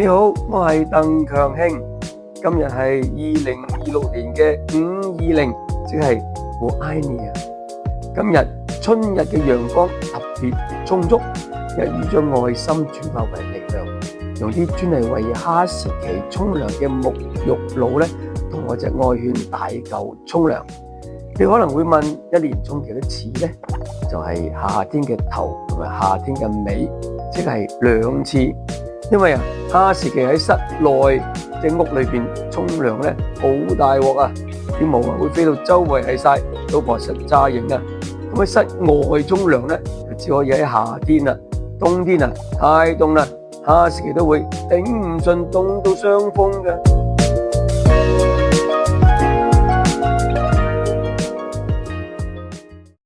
你好，我係鄧強興。今日係2026年嘅520，即係我愛你啊！今日春日嘅陽光特別充足，一如將愛心轉化為力量，用啲專係為哈士奇沖涼嘅沐浴露咧，同我隻愛犬大嚿沖涼。你可能會問，一年沖幾多次呢？就係夏天嘅頭同埋夏天嘅尾，即係2次。因為哈士奇喺室內隻屋裏邊沖涼咧，好大鑊啊！啲毛會飛到周圍係晒，老婆實詐型啊！咁喺室外沖涼咧，就只可以喺夏天啦。冬天啊，太凍啦，哈士奇都會頂唔順，凍到傷風㗎。